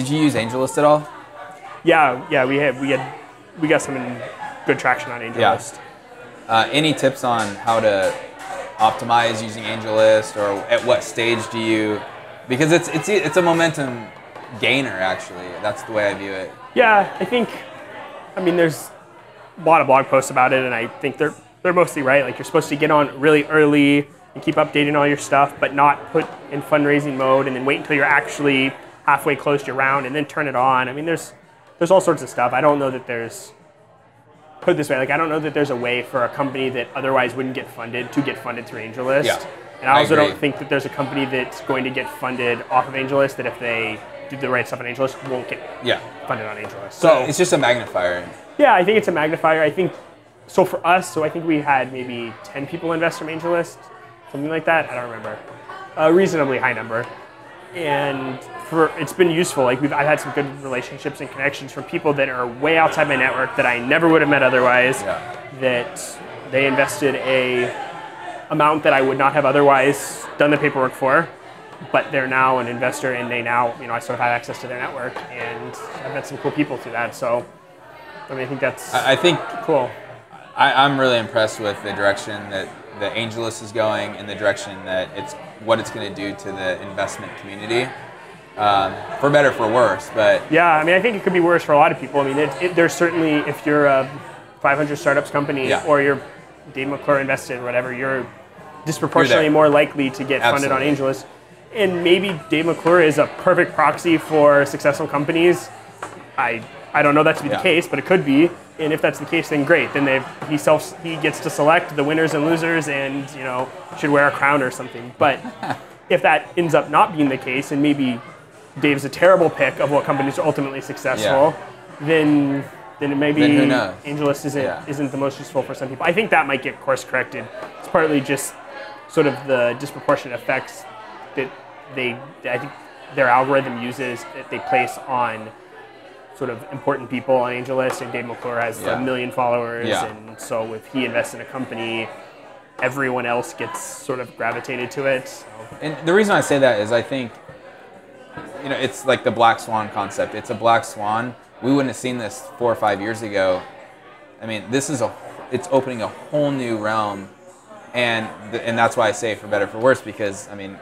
Did you use AngelList at all? Yeah, we got some good traction on AngelList. Yeah. Any tips on how to optimize using AngelList, or at what stage do you? Because it's a momentum gainer, actually. That's the way I view it. Yeah, I mean, there's a lot of blog posts about it, and I think they're mostly right. Like, you're supposed to get on really early and keep updating all your stuff, but not put in fundraising mode, and then wait until you're actually halfway close to your round and then turn it on. I mean, there's all sorts of stuff. I don't know that put it this way, like, I don't know that there's a way for a company that otherwise wouldn't get funded to get funded through AngelList. Yeah, and I also don't think that there's a company that's going to get funded off of AngelList that if they do the right stuff on AngelList won't get funded on AngelList. So it's just a magnifier. Yeah, I think it's a magnifier. I think, so for us, I think we had maybe 10 people invest from AngelList, something like that. I don't remember. A reasonably high number. And it's been useful. Like, I've had some good relationships and connections from people that are way outside my network that I never would have met otherwise. Yeah. That they invested a amount that I would not have otherwise done the paperwork for, but they're now an investor, and they now, I sort of have access to their network, and I've met some cool people through that. So, I mean, I think cool. I'm really impressed with the direction that the AngelList is going, and the direction that what it's going to do to the investment community, for better, for worse. But yeah, I mean, I think it could be worse for a lot of people. I mean, there's certainly, if you're a 500 startups company, or you're Dave McClure invested or whatever, you're disproportionately more likely to get funded on AngelList. And maybe Dave McClure is a perfect proxy for successful companies. I don't know that to be the case, but it could be. And if that's the case, then great. Then he gets to select the winners and losers, and should wear a crown or something. But if that ends up not being the case, and maybe Dave's a terrible pick of what companies are ultimately successful, then maybe AngelList isn't the most useful for some people. I think that might get course corrected. It's partly just sort of the disproportionate effects that I think their algorithm uses, that they place on sort of important people on AngelList, and Dave McClure has 1 million followers, and so if he invests in a company, everyone else gets sort of gravitated to it. So. And the reason I say that is I think, it's like the black swan concept. It's a black swan. We wouldn't have seen this 4 or 5 years ago. I mean, it's opening a whole new realm, and that's why I say for better, for worse, because I mean,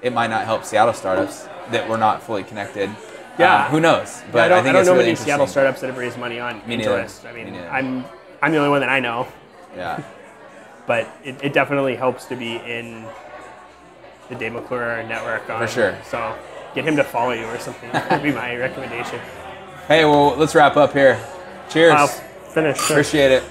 it might not help Seattle startups that were not fully connected. Yeah, who knows? But I think I don't know really many Seattle startups that have raised money on AngelList. I mean, I'm the only one that I know. Yeah. But it definitely helps to be in the Dave McClure network. For sure. So get him to follow you or something. That would be my recommendation. Hey, well, let's wrap up here. Cheers. I'll finish. Appreciate it.